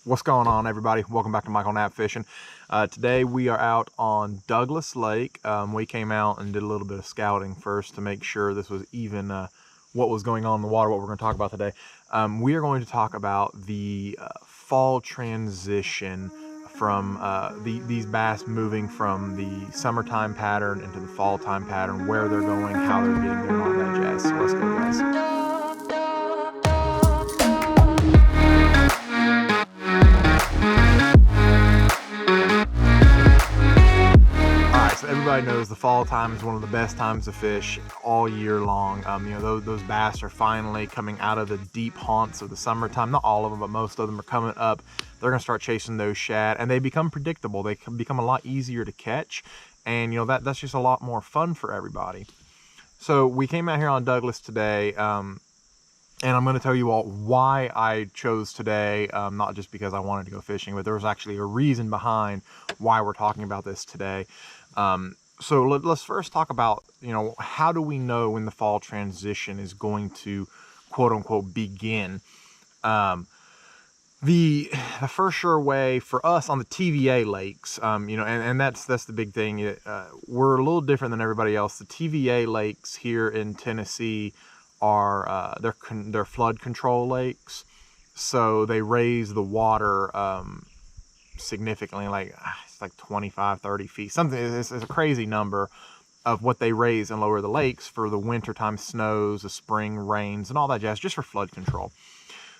What's going on, everybody? Welcome back to Michael Knapp Fishing. Today we are out on Douglas Lake. We came out and did a little bit of scouting first to make sure this was even what was going on in the water, what we're going to talk about today. We are going to talk about the fall transition from these bass moving from the summertime pattern into the fall time pattern, where they're going, how they're getting there, and all that jazz. So let's go, guys. Everybody knows the fall time is one of the best times to fish all year long. You know, those bass are finally coming out of the deep haunts of the summertime. Not all of them, but most of them are coming up. They're going to start chasing those shad, and they become predictable. They can become a lot easier to catch, and you know that's just a lot more fun for everybody. So we came out here on Douglas today, and I'm going to tell you all why I chose today. Not just because I wanted to go fishing, but there was actually a reason behind why we're talking about this today. So let's first talk about, you know, how do we know when the fall transition is going to quote unquote begin? The first sure way for us on the TVA lakes, you know, and that's the big thing. We're a little different than everybody else. The TVA lakes here in Tennessee are they're flood control lakes, so they raise the water significantly, like it's like 25-30 feet, something. It's a crazy number of what they raise and lower the lakes for the wintertime snows, the spring rains, and all that jazz, just for flood control.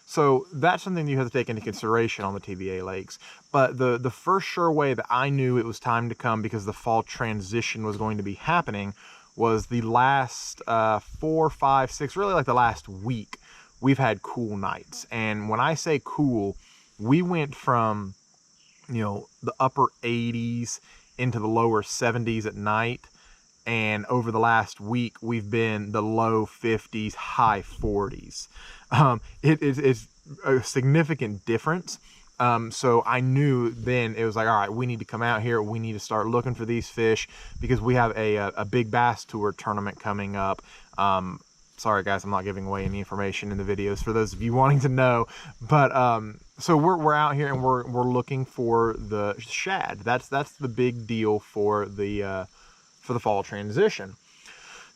So that's something that you have to take into consideration on the TVA lakes. But the first sure way that I knew it was time to come, because the fall transition was going to be happening, was the last 4, 5, 6, really like the last week, we've had cool nights. And when I say cool, we went from, you know, the upper 80s into the lower 70s at night, and over the last week we've been the low 50s, high 40s. It's a significant difference. So I knew then it was like, all right, we need to come out here, we need to start looking for these fish, because we have a big bass tour tournament coming up. Sorry guys, I'm not giving away any information in the videos for those of you wanting to know, but so we're out here and we're looking for the shad. That's the big deal for the fall transition.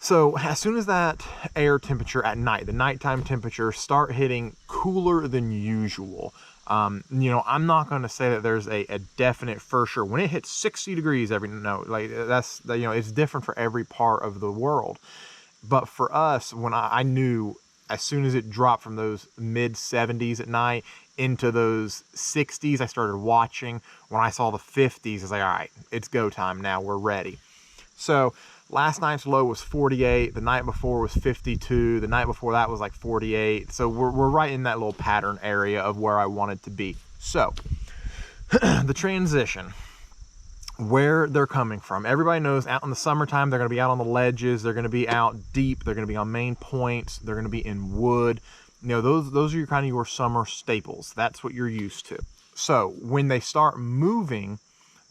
So as soon as that air temperature at night, the nighttime temperature, start hitting cooler than usual, you know, I'm not going to say that there's a definite for sure when it hits 60 degrees like that's, you know, it's different for every part of the world. But for us, when I knew as soon as it dropped from those mid 70s at night into those 60s, I started watching. When I saw the 50s, I was like, all right, it's go time now, we're ready. So last night's low was 48, the night before was 52, the night before that was like 48. So we're right in that little pattern area of where I wanted to be. So the transition, where they're coming from. Everybody knows out in the summertime, they're going to be out on the ledges, they're going to be out deep, they're going to be on main points, they're going to be in wood. You know, those are your kind of your summer staples. That's what you're used to. So when they start moving,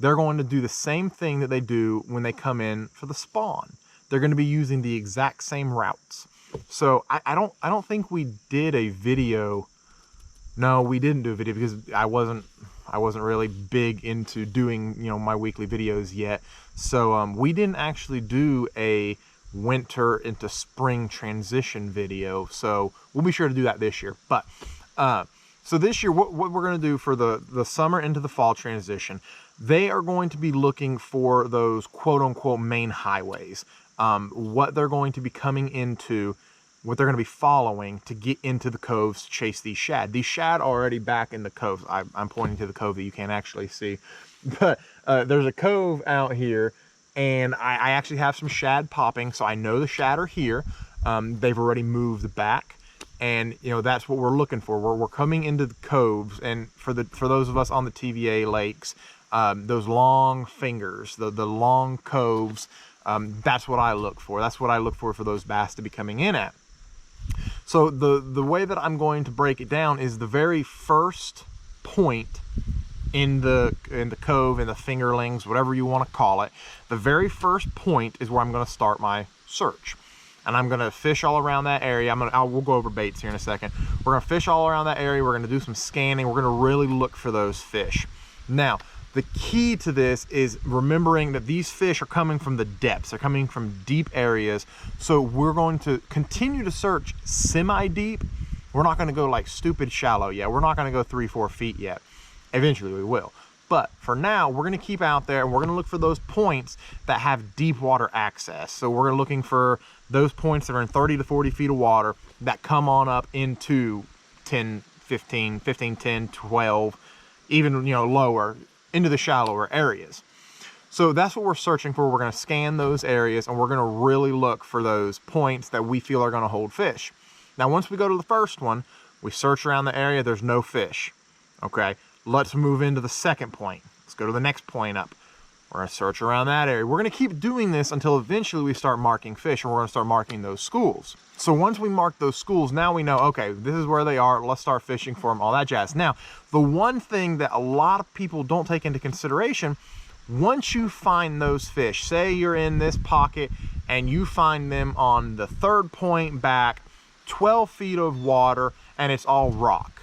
they're going to do the same thing that they do when they come in for the spawn. They're going to be using the exact same routes. So I don't think we did a video. No, we didn't do a video because I wasn't really big into doing, you know, my weekly videos yet. So we didn't actually do a winter into spring transition video. So we'll be sure to do that this year. But so this year, what we're going to do for the summer into the fall transition, they are going to be looking for those quote unquote main highways. What they're going to be coming into, what they're going to be following to get into the coves to chase these shad. These shad are already back in the coves. I'm pointing to the cove that you can't actually see. But there's a cove out here, and I actually have some shad popping, so I know the shad are here. They've already moved back, and you know that's what we're looking for. We're coming into the coves, and for those of us on the TVA lakes, those long fingers, the long coves, that's what I look for. That's what I look for those bass to be coming in at. So the way that I'm going to break it down is the very first point in the cove, in the fingerlings, whatever you want to call it. The very first point is where I'm going to start my search. and I'm gonna fish all around that area. We'll go over baits here in a second. We're gonna fish all around that area. We're gonna do some scanning. We're gonna really look for those fish. Now, the key to this is remembering that these fish are coming from the depths. They're coming from deep areas. So we're going to continue to search semi-deep. We're not gonna go like stupid shallow yet. We're not gonna go 3-4 feet yet. Eventually we will. But for now, we're gonna keep out there and we're gonna look for those points that have deep water access. So we're looking for those points that are in 30 to 40 feet of water that come on up into 10, 15, 10, 12, even, you know, lower, into the shallower areas. So that's what we're searching for. We're gonna scan those areas and we're gonna really look for those points that we feel are gonna hold fish. Now, once we go to the first one, we search around the area, there's no fish, okay? Let's move into the second point. Let's go to the next point up. We're gonna search around that area. We're gonna keep doing this until eventually we start marking fish, and we're gonna start marking those schools. So once we mark those schools, now we know, okay, this is where they are, let's start fishing for them, all that jazz. Now, the one thing that a lot of people don't take into consideration, once you find those fish, say you're in this pocket and you find them on the third point back, 12 feet of water, and it's all rock,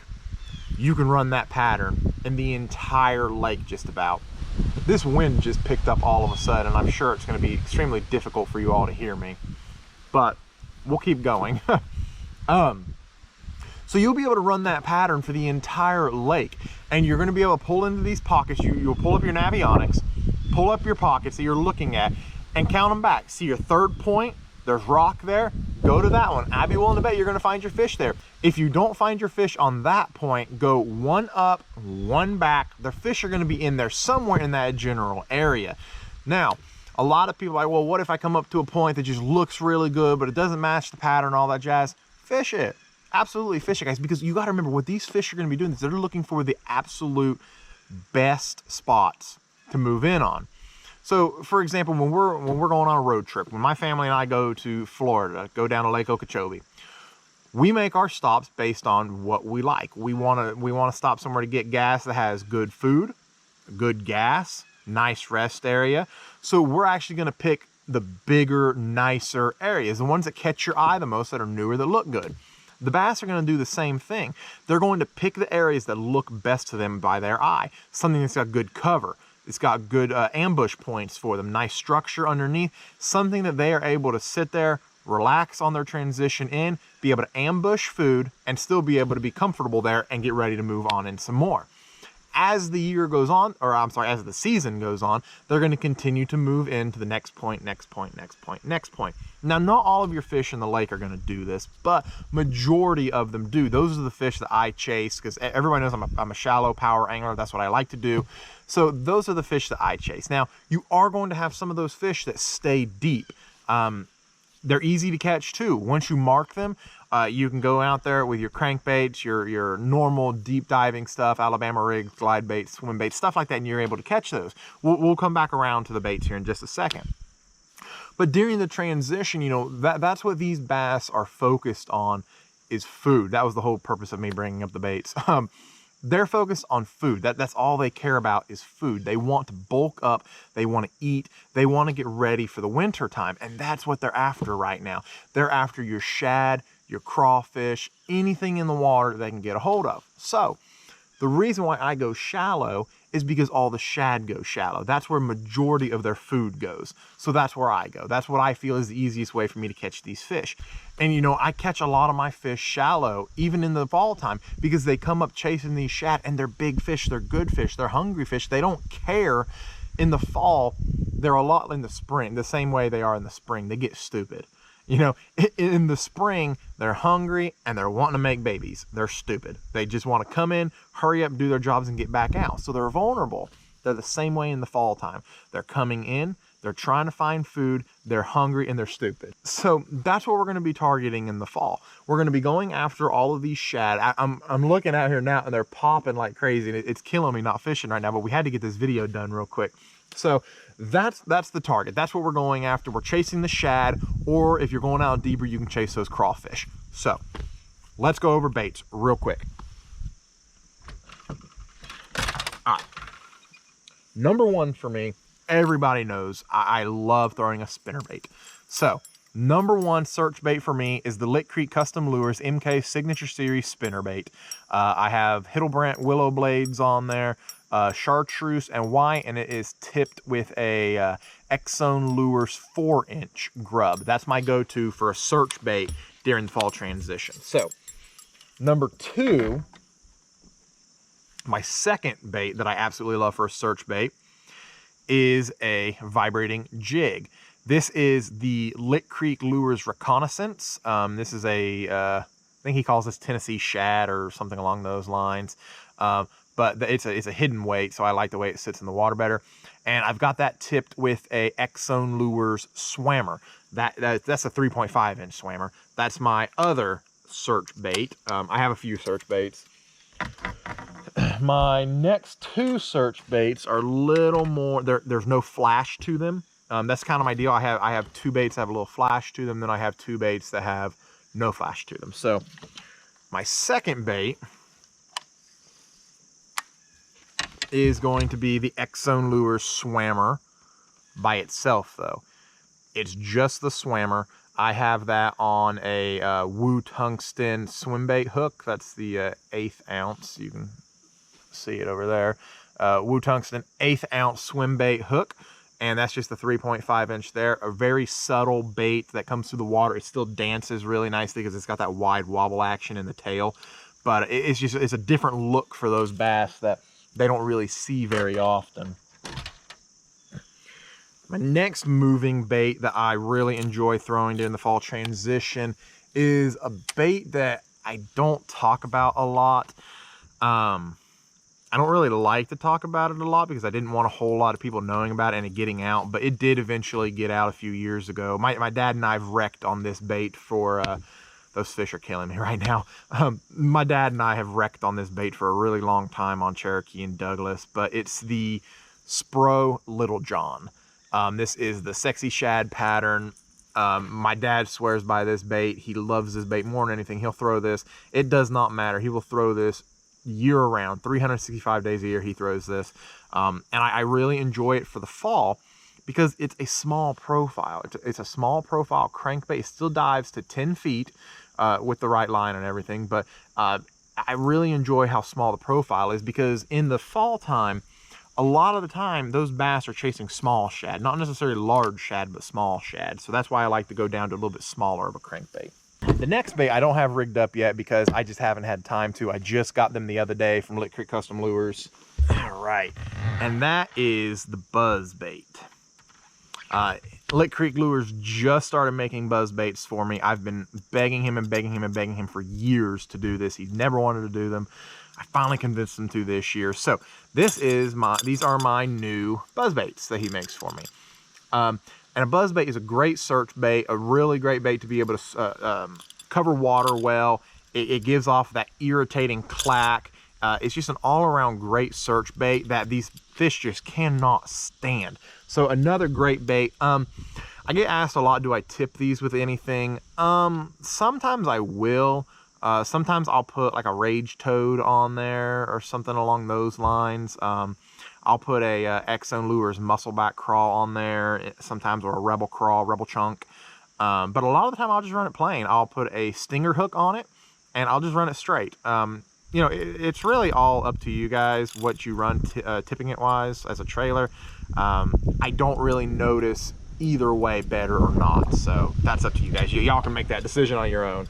you can run that pattern in the entire lake just about. This wind just picked up all of a sudden, and I'm sure it's going to be extremely difficult for you all to hear me, but we'll keep going. So you'll be able to run that pattern for the entire lake, and you're going to be able to pull into these pockets. You'll pull up your Navionics, pull up your pockets that you're looking at, and count them back. See your third point, there's rock there, go to that one. I'd be willing to bet you're going to find your fish there. If you don't find your fish on that point, go one up, one back. The fish are going to be in there somewhere in that general area. Now, a lot of people are like, well, what if I come up to a point that just looks really good, but it doesn't match the pattern, all that jazz? Fish it. Absolutely fish it, guys, because you got to remember what these fish are going to be doing is they're looking for the absolute best spots to move in on. So, for example, when we're going on a road trip, when my family and I go to Florida, go down to Lake Okeechobee, we make our stops based on what we like. We want to stop somewhere to get gas that has good food, good gas, nice rest area. So we're actually going to pick the bigger, nicer areas, the ones that catch your eye the most, that are newer, that look good. The bass are going to do the same thing. They're going to pick the areas that look best to them by their eye. Something that's got good cover. It's got good ambush points for them, nice structure underneath, something that they are able to sit there, relax on their transition in, be able to ambush food, and still be able to be comfortable there and get ready to move on in some more. As the year goes on, or I'm sorry, as the season goes on, they're going to continue to move into the next point, next point, next point, next point. Now, not all of your fish in the lake are going to do this, but majority of them do. Those are the fish that I chase, because everybody knows I'm a shallow power angler. That's what I like to do. So those are the fish that I chase. Now, you are going to have some of those fish that stay deep. They're easy to catch too. Once you mark them, you can go out there with your crankbaits, your normal deep diving stuff, Alabama rigs, glide baits, swim baits, stuff like that, and you're able to catch those. We'll come back around to the baits here in just a second. But during the transition, you know, that's what these bass are focused on, is food. That was the whole purpose of me bringing up the baits. They're focused on food. That's all they care about, is food. They want to bulk up. They want to eat. They want to get ready for the winter time. And that's what they're after right now. They're after your shad, your crawfish, anything in the water they can get a hold of. So the reason why I go shallow is because all the shad go shallow. That's where majority of their food goes. So that's where I go. That's what I feel is the easiest way for me to catch these fish. And you know, I catch a lot of my fish shallow, even in the fall time, because they come up chasing these shad, and they're big fish, they're good fish, they're hungry fish. They don't care in the fall. They're a lot in the spring, the same way they are in the spring. They get stupid. You know, in the spring, they're hungry and they're wanting to make babies. They're stupid. They just want to come in, hurry up, do their jobs, and get back out. So they're vulnerable. They're the same way in the fall time. They're coming in, they're trying to find food, they're hungry, and they're stupid. So that's what we're going to be targeting in the fall. We're going to be going after all of these shad. I'm looking out here now, and they're popping like crazy, and it's killing me not fishing right now, but we had to get this video done real quick. So that's the target. That's what we're going after. We're chasing the shad, or if you're going out deeper, you can chase those crawfish. So let's go over baits real quick. All right. Number one for me, everybody knows I love throwing a spinnerbait. So #1 search bait for me is the Lick Creek Custom Lures MK Signature Series spinnerbait. I have Hiddlebrant willow blades on there, chartreuse and white, and it is tipped with a X-Zone Lures 4-inch grub. That's my go-to for a search bait during the fall transition. So, #2, my second bait that I absolutely love for a search bait is a vibrating jig. This is the Lick Creek Lures Reconnaissance. This is I think he calls this Tennessee Shad or something along those lines. But it's a hidden weight, so I like the way it sits in the water better. And I've got that tipped with a X-Zone Lures Swammer. That's a 3.5-inch swammer. That's my other search bait. I have a few search baits. My next 2 search baits are a little more, there's no flash to them. That's kind of my deal. I have 2 baits that have a little flash to them, then I have 2 baits that have no flash to them. So my second bait is going to be the X-Zone Lures Swammer by itself, though. It's just the swammer. I have that on a Woo Tungsten swim bait hook. That's the 1/8 ounce. You can see it over there. Woo Tungsten 1/8 ounce swim bait hook. And that's just the 3.5-inch there. A very subtle bait that comes through the water. It still dances really nicely because it's got that wide wobble action in the tail. But it's a different look for those bass that they don't really see very often. My next moving bait that I really enjoy throwing during the fall transition is a bait that I don't talk about a lot. I don't really like to talk about it a lot because I didn't want a whole lot of people knowing about it and it getting out, but it did eventually get out a few years ago. My dad and I have wrecked on this bait for, those fish are killing me right now. My dad and I have wrecked on this bait for a really long time on Cherokee and Douglas, but it's the Spro Little John. This is the sexy shad pattern. My dad swears by this bait. He loves this bait more than anything. He'll throw this. It does not matter. He will throw this year-round, 365 days a year he throws this. And I really enjoy it for the fall because it's a small profile. It's a small profile crankbait. It still dives to 10 feet with the right line and everything, but I really enjoy how small the profile is because in the fall time, a lot of the time, those bass are chasing small shad, not necessarily large shad, but small shad. So that's why I like to go down to a little bit smaller of a crankbait. The next bait I don't have rigged up yet because I just haven't had time to. I just got them the other day from Lick Creek Custom Lures. All right, and that is the buzz bait. Lick Creek Lures just started making buzz baits for me. I've been begging him and begging him and begging him for years to do this. He never wanted to do them. I finally convinced him to this year. So these are my new buzz baits that he makes for me. And a buzz bait is a great search bait, a really great bait to be able to cover water well. It gives off that irritating clack. It's just an all-around great search bait that these fish just cannot stand. So another great bait. I get asked a lot, do I tip these with anything? Sometimes I will. Sometimes I'll put like a rage toad on there or something along those lines. I'll put a X-Zone Lures muscleback crawl on there sometimes, or a rebel crawl, rebel chunk. But a lot of the time I'll just run it plain. I'll put a stinger hook on it and I'll just run it straight. You know, it's really all up to you guys what you run tipping it wise as a trailer. I don't really notice either way better or not. So that's up to you guys. Y'all can make that decision on your own.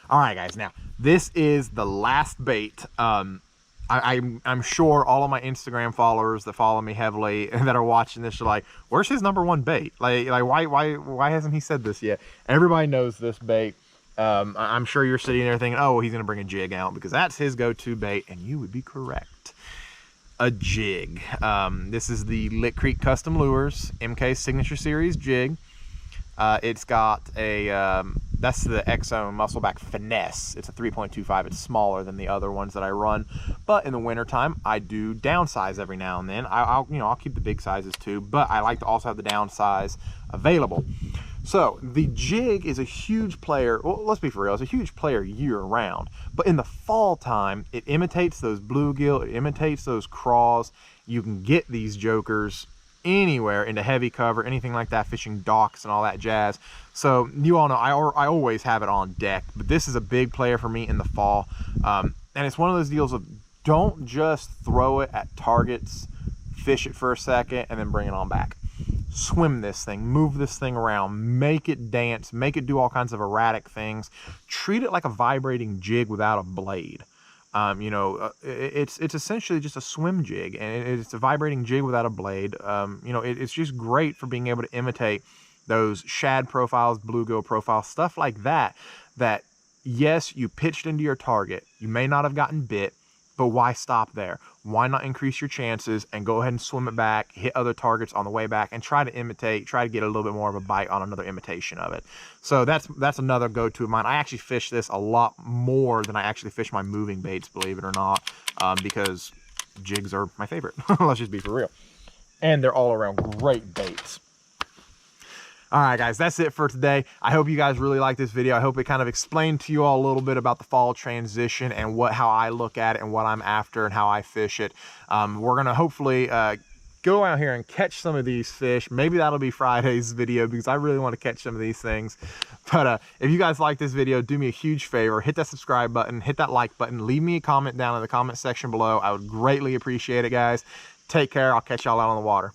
All right, guys, now this is the last bait. I'm sure all of my Instagram followers that follow me heavily and that are watching this are like, where's his #1 bait? Like why hasn't he said this yet? Everybody knows this bait. I'm sure you're sitting there thinking, oh, well, he's gonna bring a jig out because that's his go-to bait, and you would be correct. A jig. This is the Lick Creek Custom Lures MK Signature Series jig. It's got a that's the X-Zone Muscleback Finesse. It's a 3.25. It's smaller than the other ones that I run, but in the wintertime I do downsize every now and then. I'll keep the big sizes too, but I like to also have the downsize available. So the jig is a huge player. Well, let's be for real, it's a huge player year round, but in the fall time it imitates those bluegill, it imitates those craws. You can get these jokers anywhere into heavy cover, anything like that, fishing docks and all that jazz. So you all know I always have it on deck, but this is a big player for me in the fall. And it's one of those deals of don't just throw it at targets, fish it for a second, and then bring it on back. Swim this thing, move this thing around, make it dance, make it do all kinds of erratic things. Treat it like a vibrating jig without a blade. You know, it's essentially just a swim jig, and it's a vibrating jig without a blade. You know, it's just great for being able to imitate those shad profiles, bluegill profiles, stuff like that, that yes, you pitched into your target. You may not have gotten bit, but why stop there? Why not increase your chances and go ahead and swim it back, hit other targets on the way back, and try to imitate, try to get a little bit more of a bite on another imitation of it. So that's another go-to of mine. I actually fish this a lot more than I actually fish my moving baits, believe it or not, because jigs are my favorite. Let's just be for real. And they're all around great baits. All right, guys, that's it for today. I hope you guys really like this video. I hope it kind of explained to you all a little bit about the fall transition and how I look at it and what I'm after and how I fish it. We're going to hopefully go out here and catch some of these fish. Maybe that'll be Friday's video because I really want to catch some of these things. But if you guys like this video, do me a huge favor. Hit that subscribe button, hit that like button, leave me a comment down in the comment section below. I would greatly appreciate it, guys. Take care. I'll catch y'all out on the water.